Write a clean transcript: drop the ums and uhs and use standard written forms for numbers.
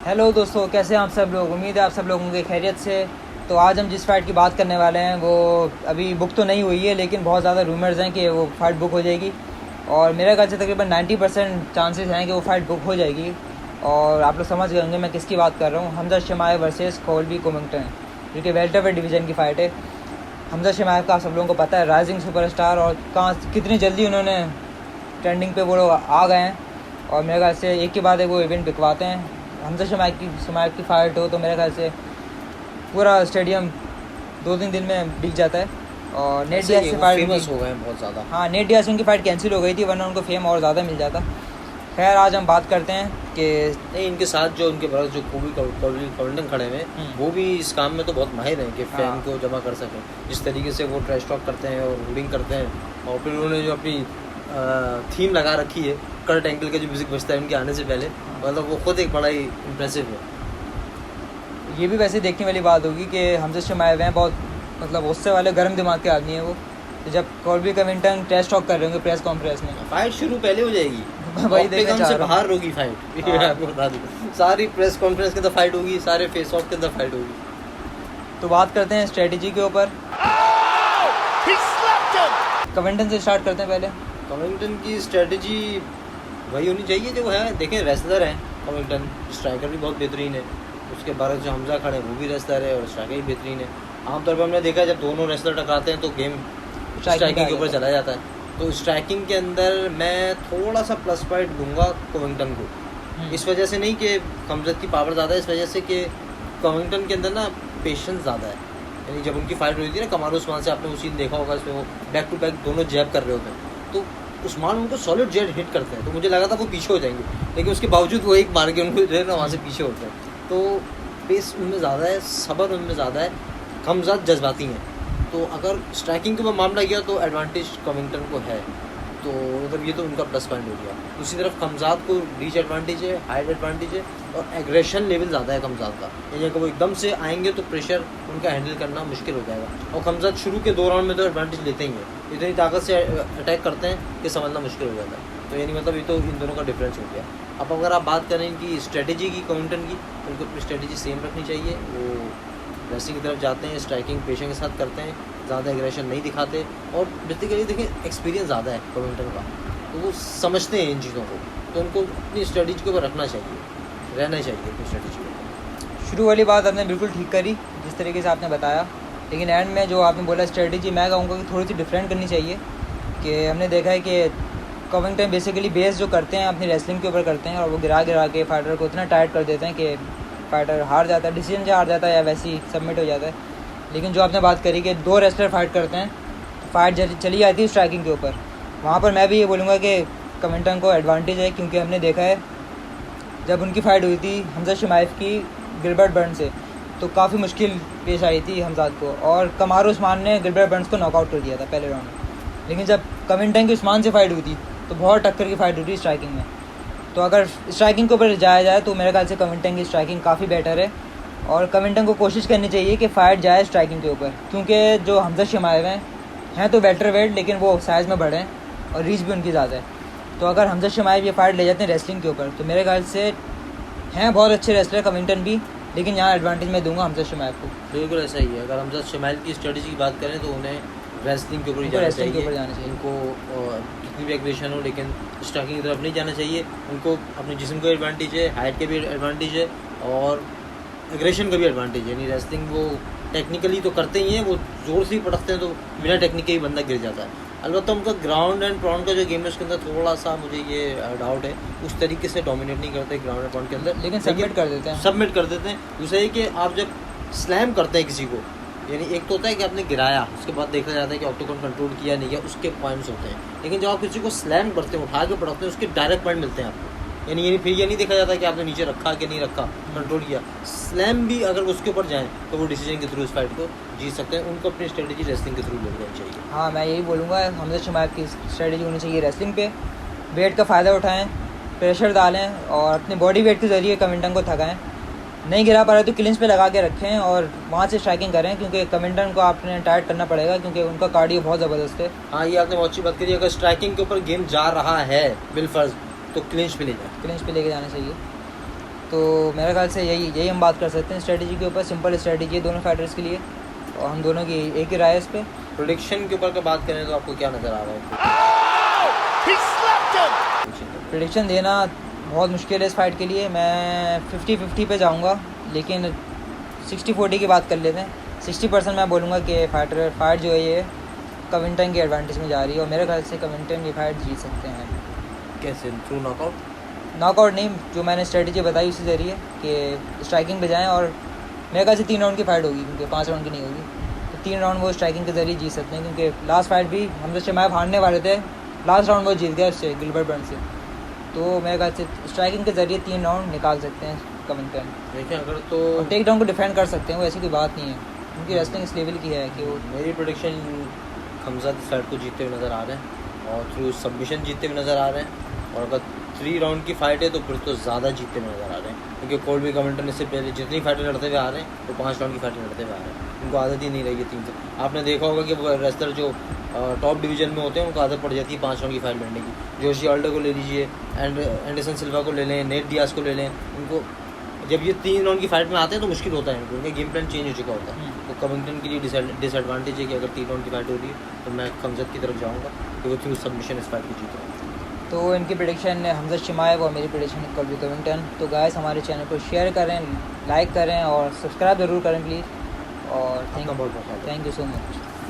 Hello दोस्तों, कैसे हैं आप सब लोग। उम्मीद है आप सब लोगों की खैरियत से। तो आज हम जिस फ़ाइट की बात करने वाले हैं वो अभी बुक तो नहीं हुई है, लेकिन बहुत ज़्यादा रूमर्स हैं कि वो फ़ाइट बुक हो जाएगी। और मेरे ख्याल से तकरीबन 90% चांसेस हैं कि वो फ़ाइट बुक हो जाएगी। और आप लोग समझ गए होंगे मैं किसकी बात कर रहा हूँ। हमजा शेमाएव वर्सेस कोल्बी कोविंगटन, जो कि वेल्टरवेट डिवीज़न की फ़ाइट है। हमजा शेमाएव का आप सब लोगों को पता है, राइजिंग सुपरस्टार, और कहाँ कितनी जल्दी उन्होंने ट्रेंडिंग पे वो लोग आ गए हैं। और मेरे ख्याल से एक के बाद एक वो इवेंट बिकवाते हैं। हमजा शेमाएव की फ़ाइट हो तो मेरे ख्याल से पूरा स्टेडियम 2-3 दिन में बिक जाता है। और नेट डियाज से फाइट फेमस हो गए हैं बहुत ज़्यादा। हाँ, नेट डियाज उनकी फ़ाइट कैंसिल हो गई थी, वरना उनको फेम और ज़्यादा मिल जाता। खैर, आज हम बात करते हैं कि नहीं, इनके साथ जो उनके ब्रदर जो कोविंगटन खड़े हुए हैं वो भी इस काम में तो बहुत माहिर हैं कि फैन को जमा कर सकें। जिस तरीके से वो ट्रैश टॉक करते हैं और रूडिंग करते हैं, और फिर उन्होंने जो अपनी थीम लगा रखी है, कर्ट एंगल का जो म्यूज़िक बजता है उनके आने से पहले, मतलब वो खुद एक बड़ा ही इम्प्रेसिव है। ये भी वैसे देखने वाली बात होगी कि हमजा शेमाएव हैं बहुत, मतलब उससे वाले गर्म दिमाग के आदमी है वो। तो जब कोल्बी कोविंगटन ट्रैश टॉक कर रहे होंगे प्रेस कॉन्फ्रेंस में, फाइट शुरू पहले हो जाएगी, वही देखना चाह से रहा हूँ। बाहर होगी फाइट। आपको बता दूं, सारी प्रेस कॉन्फ्रेंस के अंदर फाइट होगी, सारे फेस ऑफ के अंदर फाइट होगी। तो बात करते हैं स्ट्रेटजी के ऊपर। कोविंगटन से स्टार्ट करते हैं पहले। कोविंगटन की स्ट्रेटजी वही होनी चाहिए जो है। देखें, रेसलर हैं कोविंगटन, स्ट्राइकर भी बहुत बेहतरीन है। उसके बाद जो हमजा खड़े हैं वो भी रेसलर है और स्ट्राइकर भी बेहतरीन है। आमतौर पर हमने देखा है जब दोनों रेसलर टकराते हैं तो गेम स्ट्राइकिंग के ऊपर चला जाता है। तो स्ट्राइकिंग के अंदर मैं थोड़ा सा प्लस पॉइंट दूंगा कोविंगटन को। इस वजह से नहीं कि हमजा की पावर ज़्यादा है, इस वजह से कि कोविंगटन के अंदर ना पेशेंस ज़्यादा है। यानी जब उनकी फाइट हुई थी ना कमारो उस्मान से, आपने वो सीन देखा होगा, इसमें वो बैक टू बैक दोनों जैब कर रहे होते हैं, तो उस्मान उनको सॉलिड जेट हिट करते हैं। तो मुझे लगा था वो पीछे हो जाएंगे, लेकिन उसके बावजूद वो एक मार के उनको जो है ना वहाँ से पीछे होते हैं। तो पेस उनमें ज़्यादा है, सब्र उनमें ज़्यादा है, हमजा जज्बाती हैं। तो अगर स्ट्राइकिंग के ऊपर मामला गया तो एडवांटेज कोविंगटन को है। तो मतलब ये तो उनका प्लस पॉइंट हो गया। दूसरी तरफ कमज़ात को रीच एडवांटेज है, हाइट एडवांटेज है, और एग्रेशन लेवल ज़्यादा है कमज़ात का। यानी अगर वो एकदम से आएंगे तो प्रेशर उनका हैंडल करना मुश्किल हो जाएगा। और कमज़ात शुरू के 2 राउंड में तो एडवांटेज लेते ही हैं, इतनी ताकत से अटैक करते हैं कि समझना मुश्किल हो जाता है। तो यानी मतलब ये तो इन दोनों का डिफरेंस हो गया। अब अगर आप बात करें इनकी स्ट्रेटजी की, कोविंगटन की, उनको अपनी स्ट्रेटजी सेम रखनी चाहिए। वो रेसलिंग की तरफ जाते हैं, स्ट्राइकिंग पेशेंस के साथ करते हैं, ज़्यादा एग्रेशन नहीं दिखाते, और बेसिकली देखें एक्सपीरियंस ज़्यादा है कोविंगटन का, तो वो समझते हैं इन चीज़ों को। तो उनको अपनी स्ट्रेटजी के ऊपर रखना चाहिए, रहना चाहिए अपनी स्ट्रेटजी के ऊपर। शुरू वाली बात आपने बिल्कुल ठीक करी जिस तरीके से आपने बताया, लेकिन एंड में जो आपने बोला स्ट्रेटजी, मैं कहूँगा कि थोड़ी सी डिफरेंट करनी चाहिए। कि हमने देखा है कि कोविंगटन बेसिकली बेस जो करते हैं अपनी रेसलिंग के ऊपर करते हैं, और वो गिरा के फाइटर को इतना टाइट कर देते हैं कि फाइटर हार जाता है, डिसीजन से हार जाता है या वैसे ही सबमिट हो जाता है। लेकिन जो आपने बात करी कि 2 रेसलर फाइट करते हैं तो फाइट चली जाती है स्ट्राइकिंग के ऊपर, वहाँ पर मैं भी ये बोलूँगा कि कोविंगटन को एडवांटेज है। क्योंकि हमने देखा है जब उनकी फ़ाइट हुई थी हमजा शेमाएव की गिलबर्ट बर्न्स से, तो काफ़ी मुश्किल पेश आई थी हमजाद को, और कमारो उस्मान ने गिलबर्ट बर्न्स को नॉकआउट कर दिया था पहले राउंड में। लेकिन जब कोविंगटन की उस्मान से फ़ाइट हुई थी तो बहुत टक्कर की फ़ाइट हुई थी स्ट्राइकिंग में। तो अगर स्ट्राइकिंग के ऊपर जाया जाए तो मेरे ख्याल से कोविंगटन की स्ट्राइकिंग काफ़ी बेटर है, और कोविंगटन को कोशिश करनी चाहिए कि फ़ाइट जाए स्ट्राइकिंग के ऊपर। क्योंकि जो हमजा शेमाएव हैं तो वेल्टरवेट, लेकिन वो साइज़ में बड़े हैं और रीच भी उनकी ज़्यादा है। तो अगर हमजा शेमाएव ये फ़ाइट ले जाते हैं रेसलिंग के ऊपर तो मेरे ख्याल से हैं बहुत अच्छे रेसलर कोविंगटन भी, लेकिन यहाँ एडवांटेज मैं दूंगा हमजा शेमाएव को। बिल्कुल ऐसा ही है। अगर हमजा शेमाएव की स्ट्रेटजी की बात करें तो उन्हें रेसलिंग के ऊपर ही जाना चाहिए। इनको कितनी भी एग्रेशन हो, लेकिन स्ट्राइकिंग की तरफ नहीं जाना चाहिए। उनको अपने जिस्म का एडवांटेज है, हाइट के भी एडवांटेज है, और एग्रेशन का भी एडवांटेज है। यानी रेसलिंग वो टेक्निकली तो करते ही हैं, वो ज़ोर से ही पटकते हैं, तो बिना टेक्निक के ही बंदा गिर जाता है। अलबत्ता उनका ग्राउंड एंड पाउंड का जो गेम है उसके अंदर थोड़ा सा मुझे ये डाउट है, उस तरीके से डोमिनेट नहीं करते ग्राउंड एंड पाउंड के अंदर, लेकिन सबमिट कर देते हैं। दूसरा है कि आप जब स्लैम करते हैं किसी को, यानी एक तो होता है कि आपने गिराया, उसके बाद देखा जाता है कि ऑक्टोगन कंट्रोल किया नहीं किया, उसके पॉइंट्स होते हैं। लेकिन जब आप किसी को स्लैम करते हैं, उठा के पड़कते हैं, उसके डायरेक्ट पॉइंट मिलते हैं आपको। यानी फिर ये नहीं देखा जाता कि आपने नीचे रखा कि नहीं रखा, कंट्रोल किया। स्लैम भी अगर उसके ऊपर जाएँ तो वो डिसीजन के थ्रू इस फाइट को जीत सकते हैं। उनको अपनी स्ट्रेटजी रेसलिंग के थ्रू ले जानी चाहिए। हाँ, मैं यही बोलूँगा हमजा शेमाएव की स्ट्रेटजी होनी चाहिए रेसलिंग पे। वेट का फ़ायदा उठाएँ, प्रेशर डालें, और अपने बॉडी वेट के ज़रिए कोविंगटन को थकाएँ। नहीं गिरा पा रहे तो क्लिंच पे लगा के रखें और वहाँ से स्ट्राइकिंग करें, क्योंकि कोविंगटन को आपने टाइट करना पड़ेगा क्योंकि उनका कार्डियो बहुत ज़बरदस्त है। हाँ, ये आपने बहुत अच्छी बात करी। अगर स्ट्राइकिंग के ऊपर गेम जा रहा है बिलफर्ज, तो क्लिंच पे ले जाए, क्लिंच पे लेके जाना चाहिए। तो मेरे ख्याल से यही हम बात कर सकते हैं स्ट्रेटजी के ऊपर। सिंपल स्ट्रेटजी है दोनों फाइटर्स के लिए और हम दोनों की एक ही राय है इस पर। प्रेडिक्शन के ऊपर का बात करें तो आपको क्या नज़र आ रहा है? प्रेडिक्शन देना बहुत मुश्किल है इस फाइट के लिए। मैं 50-50 पे जाऊंगा, लेकिन 60-40 की बात कर लेते हैं। 60% मैं बोलूँगा कि फाइट जो है ये कविंटन के एडवांटेज में जा रही है और मेरे ख्याल से कविंटन ये फाइट जीत सकते हैं। कैसे? Through knockout? नॉकआउट नहीं, जो मैंने स्ट्रेटजी बताई उसी ज़रिए कि स्ट्राइकिंग पे जाएं और मेरे ख्याल से 3 राउंड की फ़ाइट होगी, क्योंकि 5 राउंड की नहीं होगी। तो 3 राउंड वो स्ट्राइकिंग के ज़रिए जीत सकते हैं, क्योंकि लास्ट फाइट भी हमसे शिमाएव हारने वाले थे, लास्ट राउंड वो जीत गया उससे, गिलबर्ट बर्न्स से। तो मेरे ख्याल से स्ट्राइकिंग के ज़रिए 3 राउंड निकाल सकते हैं कविंटन। देखिए अगर तो टेक डाउन को डिफेंड कर सकते हैं, वो ऐसी कोई बात नहीं है, उनकी रेसलिंग इस लेवल की है कि वो। मेरी प्रेडिक्शन हमजा इस फाइट को जीतते हुए नज़र आ रहे हैं और थ्रू सबमिशन जीतते हुए नज़र आ रहे हैं। और अगर 3 राउंड की फाइट है तो फिर तो ज़्यादा जीतते हुए नज़र आ रहे हैं, क्योंकि कोल्बी कविंटन इससे पहले जितनी फाइटें लड़ते हुए आ रहे हैं वो 5 राउंड की फाइटें लड़ते हुए आ रहे हैं। उनको आदत ही नहीं रही है 3 से। आपने देखा होगा कि वो रेसलर जो टॉप डिवीजन में होते हैं उनको आदत पड़ जाती है 5 राउंड की फाइट लड़ने की। जोशी ऑल्डो को ले लीजिए, एंडरसन सिल्वा को ले लें, नेट डियाज को ले लें, उनको जब ये 3 राउंड की फाइट में आते हैं तो मुश्किल होता है, उनका गेम प्लान चेंज हो चुका होता है। तो कविंटन के लिए डिसएडवांटेज है कि अगर 3 राउंड की फाइट हो रही है तो मैं हमजद की तरफ जाऊँगा कि वो थ्रू सबमिशन इस फाइट को जीत रहा है। तो इनकी प्रेडिक्शन है हमजा शिमाएव और मेरी प्रेडिक्शन है कोल्बी कविंटन। तो गाइस हमारे चैनल को शेयर करें, लाइक करें और सब्सक्राइब ज़रूर करें प्लीज़। और बहुत बहुत थैंक यू सो मच।